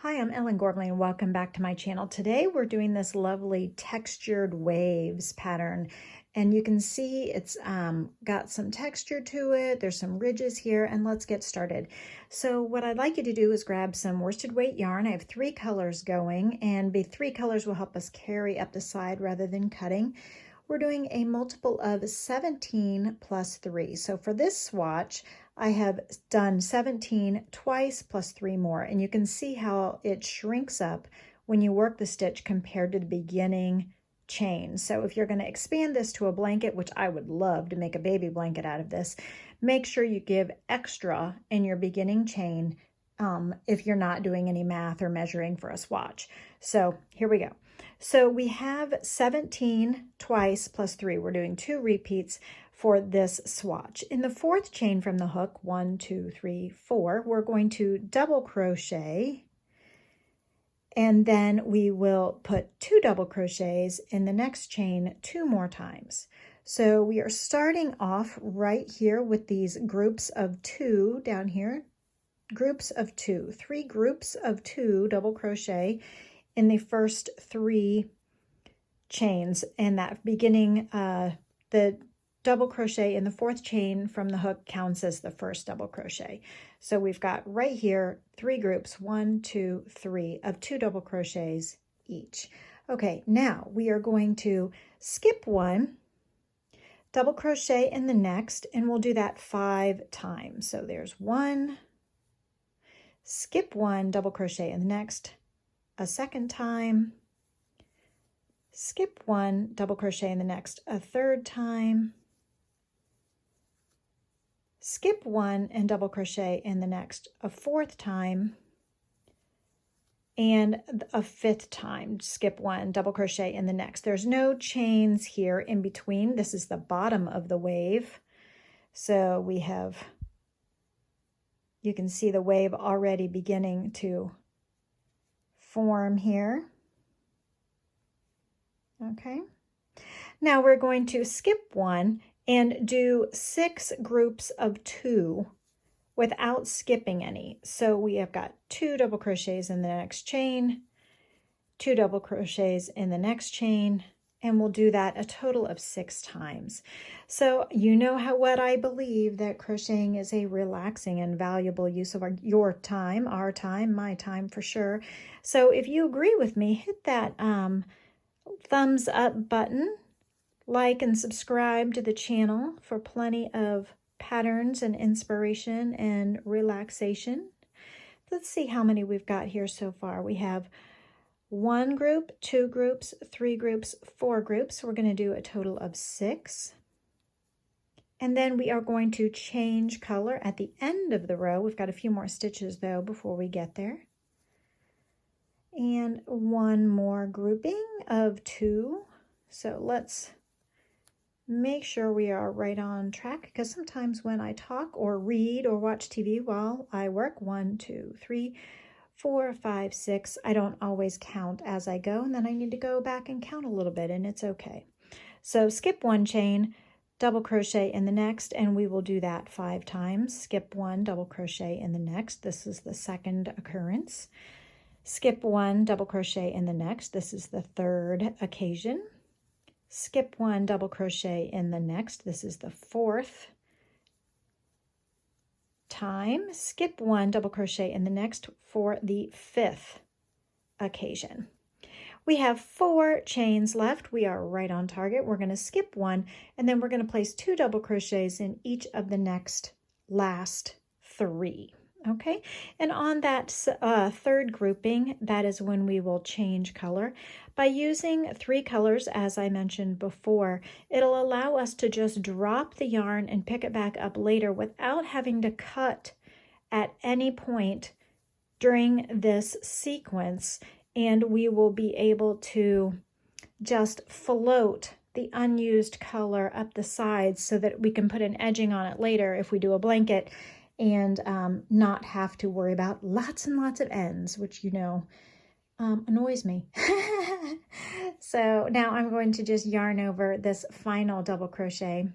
Hi, I'm Ellen Gormley and welcome back to my channel. Today we're doing this lovely textured waves pattern, and you can see it's got some texture to it. There's some ridges here, and let's get started. So what I'd like you to do is grab some worsted weight yarn. I have 3 colors going, and the 3 colors will help us carry up the side rather than cutting. We're doing a multiple of 17 plus 3. So for this swatch, I have done 17 twice plus 3 more, and you can see how it shrinks up when you work the stitch compared to the beginning chain. So if you're going to expand this to a blanket, which I would love to make a baby blanket out of this, make sure you give extra in your beginning chain if you're not doing any math or measuring for a swatch. So here we go. So we have 17 twice plus 3. We're doing 2 repeats for this swatch. In the 4th chain from the hook, 1, 2, 3, 4, we're going to double crochet, and then we will put 2 double crochets in the next chain 2 more times. So we are starting off right here with these groups of 2 down here, groups of 2, 3 groups of 2 double crochet in the first 3 chains, and that beginning, the double crochet in the 4th chain from the hook counts as the first double crochet. So we've got right here 3 groups, 1, 2, 3 of 2 double crochets each. Okay, now we are going to skip 1, double crochet in the next, and we'll do that 5 times. So there's 1, skip 1, double crochet in the next, a second time, skip 1, double crochet in the next, a third time, skip 1 and double crochet in the next, a 4th time, and a 5th time, skip 1, double crochet in the next. There's no chains here in between. This is the bottom of the wave. So we have, you can see the wave already beginning to form here. Okay. Now we're going to skip 1 and do 6 groups of 2 without skipping any. So we have got 2 double crochets in the next chain, 2 double crochets in the next chain, and we'll do that a total of 6 times. So you know what I believe, that crocheting is a relaxing and valuable use of your time, our time, my time for sure. So if you agree with me, hit that thumbs up button, like and subscribe to the channel for plenty of patterns and inspiration and relaxation. Let's see how many we've got here so far. We have 1 group, 2 groups, 3 groups, 4 groups. We're going to do a total of 6. And then we are going to change color at the end of the row. We've got a few more stitches though before we get there. And 1 more grouping of 2. So let's make sure we are right on track, because sometimes when I talk or read or watch TV while I work, 1, 2, 3, 4, 5, 6, I don't always count as I go, and then I need to go back and count a little bit, and it's okay. So skip 1 chain, double crochet in the next, and we will do that 5 times. Skip 1, double crochet in the next. This is the 2nd occurrence. Skip 1, double crochet in the next. This is the 3rd occasion. Skip 1, double crochet in the next. This is the 4th time. Skip 1, double crochet in the next for the 5th occasion. We have 4 chains left. We are right on target. We're going to skip 1, and then we're going to place 2 double crochets in each of the next last 3. Okay, and on that 3rd grouping, that is when we will change color. By using 3 colors, as I mentioned before, it'll allow us to just drop the yarn and pick it back up later without having to cut at any point during this sequence, and we will be able to just float the unused color up the sides so that we can put an edging on it later if we do a blanket, and not have to worry about lots and lots of ends, which, you know, annoys me. So now I'm going to just yarn over this final double crochet.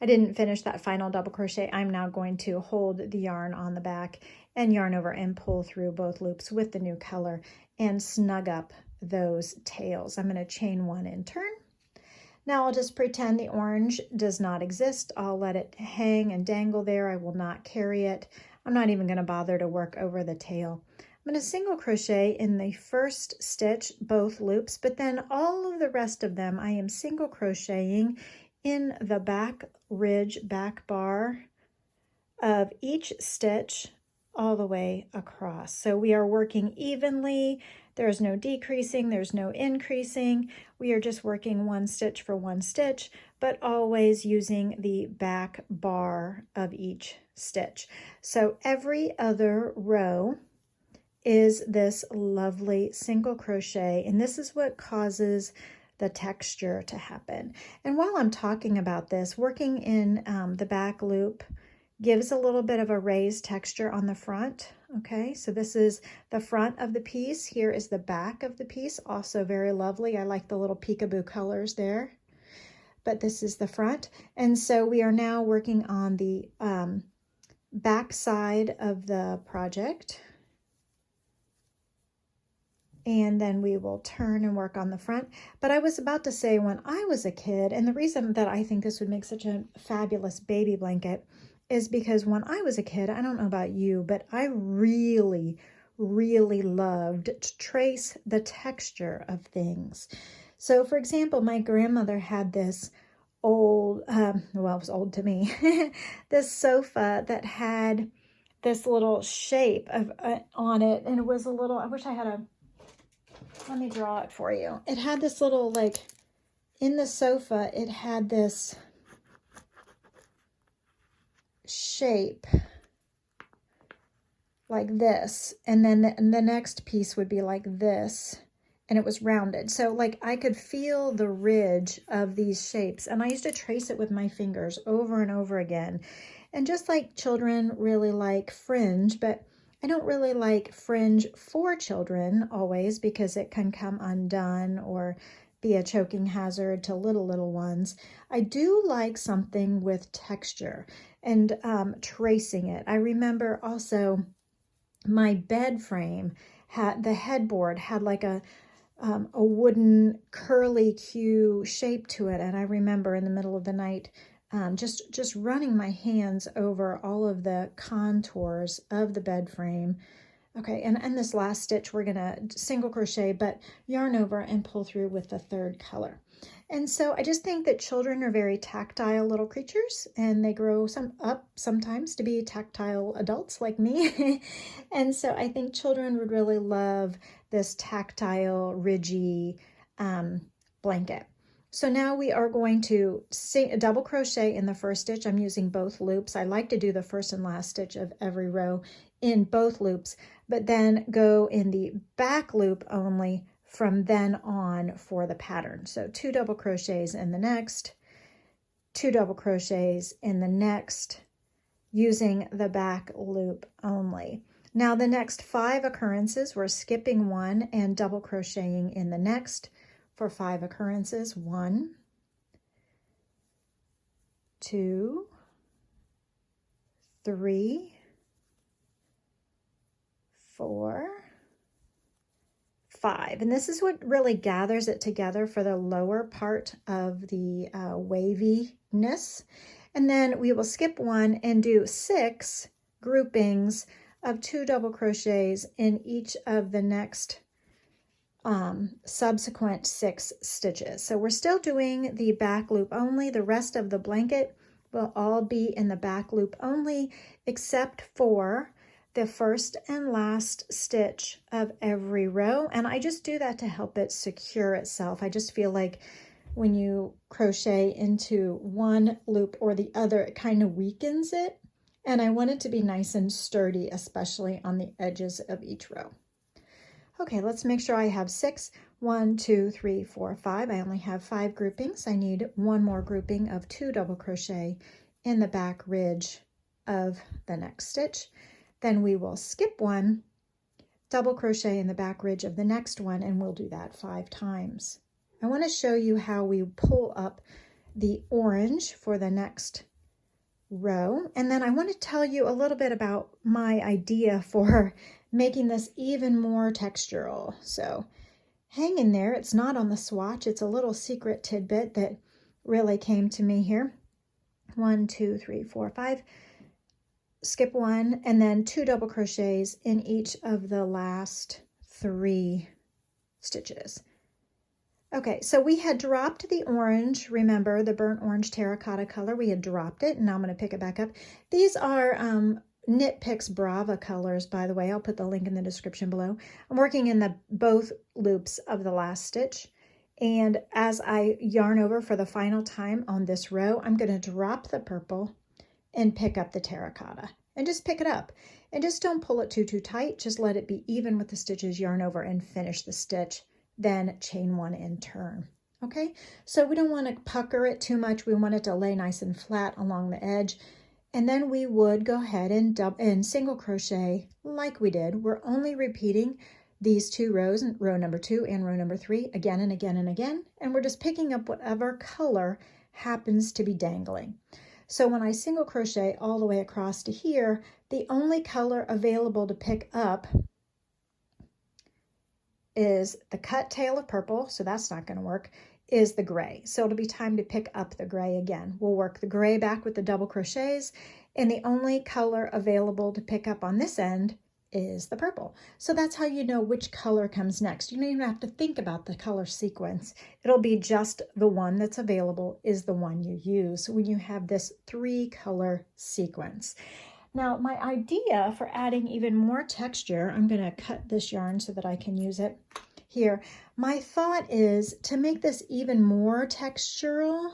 I didn't finish that final double crochet. I'm now going to hold the yarn on the back and yarn over and pull through both loops with the new color and snug up those tails. I'm going to chain one and turn. Now I'll just pretend the orange does not exist. I'll let it hang and dangle there. I will not carry it. I'm not even going to bother to work over the tail. I'm going to single crochet in the first stitch, both loops, but then all of the rest of them I am single crocheting in the back ridge, back bar of each stitch all the way across. So we are working evenly. There's no decreasing, there's no increasing. We are just working one stitch for one stitch, but always using the back bar of each stitch. So every other row is this lovely single crochet, and this is what causes the texture to happen. And while I'm talking about this, working in the back loop gives a little bit of a raised texture on the front. Okay, so this is the front of the piece. Here is the back of the piece, also very lovely. I like the little peekaboo colors there, but this is the front. And so we are now working on the back side of the project. And then we will turn and work on the front. But I was about to say, when I was a kid, and the reason that I think this would make such a fabulous baby blanket is because when I was a kid, I don't know about you, but I really, really loved to trace the texture of things. So for example, my grandmother had this old, well, it was old to me, this sofa that had this little shape of on it, and it was a little, I wish I had a, let me draw it for you. It had this little, like, in the sofa, it had this shape like this, and then the next piece would be like this, and it was rounded. So like I could feel the ridge of these shapes, and I used to trace it with my fingers over and over again. And just like children really like fringe, but I don't really like fringe for children always because it can come undone or be a choking hazard to little ones. I do like something with texture and tracing it. I remember also my bed frame had, the headboard had like a wooden curly Q shape to it. And I remember in the middle of the night just running my hands over all of the contours of the bed frame. Okay, and this last stitch, we're gonna single crochet, but yarn over and pull through with the third color. And so I just think that children are very tactile little creatures, and they grow up sometimes to be tactile adults like me. And so I think children would really love this tactile, ridgy blanket. So now we are going to double crochet in the first stitch. I'm using both loops. I like to do the first and last stitch of every row in both loops, but then go in the back loop only from then on for the pattern. So 2 double crochets in the next, 2 double crochets in the next, using the back loop only. Now the next 5 occurrences, we're skipping 1 and double crocheting in the next for 5 occurrences. 1, 2, 3, 4, 5. And this is what really gathers it together for the lower part of the waviness. And then we will skip 1 and do 6 groupings of 2 double crochets in each of the next subsequent 6 stitches. So we're still doing the back loop only. The rest of the blanket will all be in the back loop only, except for the first and last stitch of every row. And I just do that to help it secure itself. I just feel like when you crochet into one loop or the other, it kind of weakens it. And I want it to be nice and sturdy, especially on the edges of each row. Okay, let's make sure I have 6. 1, 2, 3, 4, 5. I only have 5 groupings. I need 1 more grouping of 2 double crochet in the back ridge of the next stitch. Then we will skip 1, double crochet in the back ridge of the next one, and we'll do that 5 times. I want to show you how we pull up the orange for the next row. And then I want to tell you a little bit about my idea for making this even more textural. So hang in there. It's not on the swatch. It's a little secret tidbit that really came to me here. 1, 2, 3, 4, 5. Skip 1 and then 2 double crochets in each of the last 3 stitches. Okay, so we had dropped the orange, remember the burnt orange terracotta color, we had dropped it, and now I'm going to pick it back up. These are Knit Picks Brava colors, by the way. I'll put the link in the description below. I'm working in both loops of the last stitch, and as I yarn over for the final time on this row, I'm going to drop the purple and pick up the terracotta, and just pick it up. And just don't pull it too tight, just let it be even with the stitches, yarn over, and finish the stitch. Then chain 1 and turn. Okay, so we don't want to pucker it too much. We want it to lay nice and flat along the edge. And then we would go ahead and single crochet like we did. We're only repeating these 2 rows, row number 2 and row number 3, again and again and again. And we're just picking up whatever color happens to be dangling. So when I single crochet all the way across to here, the only color available to pick up is the cut tail of purple, so that's not going to work, is the gray. So it'll be time to pick up the gray again. We'll work the gray back with the double crochets, and the only color available to pick up on this end is the purple. So that's how you know which color comes next. You don't even have to think about the color sequence. It'll be just the one that's available is the one you use when you have this 3-color sequence. Now, my idea for adding even more texture, I'm going to cut this yarn so that I can use it here. My thought is to make this even more textural.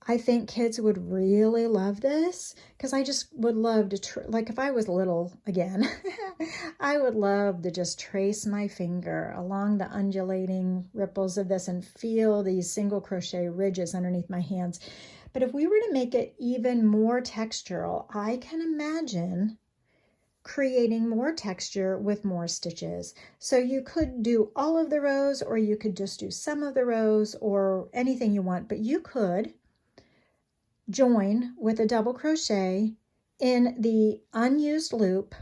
I think kids would really love this because I just would love to, like if I was little again, I would love to just trace my finger along the undulating ripples of this and feel these single crochet ridges underneath my hands. But if we were to make it even more textural, I can imagine creating more texture with more stitches. So you could do all of the rows, or you could just do some of the rows, or anything you want, but you could join with a double crochet in the unused loop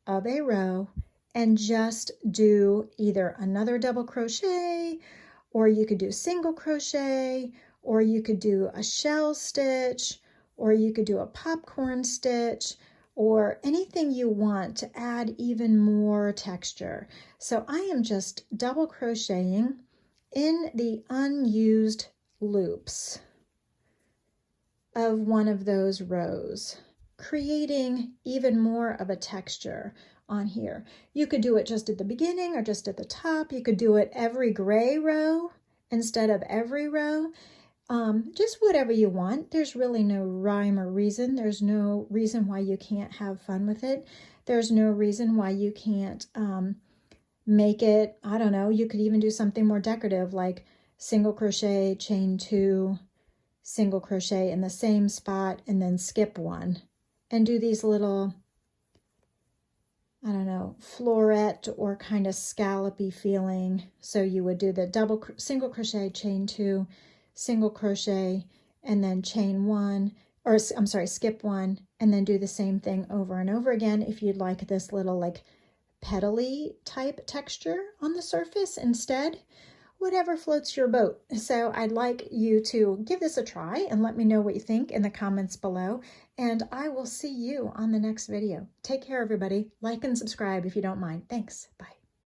of a row and just do either another double crochet, or you could do single crochet, or you could do a shell stitch, or you could do a popcorn stitch, or anything you want to add even more texture. So I am just double crocheting in the unused loops of one of those rows, creating even more of a texture on here. You could do it just at the beginning or just at the top. You could do it every gray row instead of every row. Just whatever you want. There's really no rhyme or reason. There's no reason why you can't have fun with it. There's no reason why you can't make it, I don't know, you could even do something more decorative like single crochet, chain 2, single crochet in the same spot, and then skip 1. And do these little, I don't know, floret or kind of scallopy feeling. So you would do the single crochet, chain 2, single crochet, and then chain 1, or I'm sorry, skip 1, and then do the same thing over and over again if you'd like this little like petally type texture on the surface instead. Whatever floats your boat. So I'd like you to give this a try and let me know what you think in the comments below, and I will see you on the next video. Take care, everybody. Like and subscribe if you don't mind. Thanks. Bye.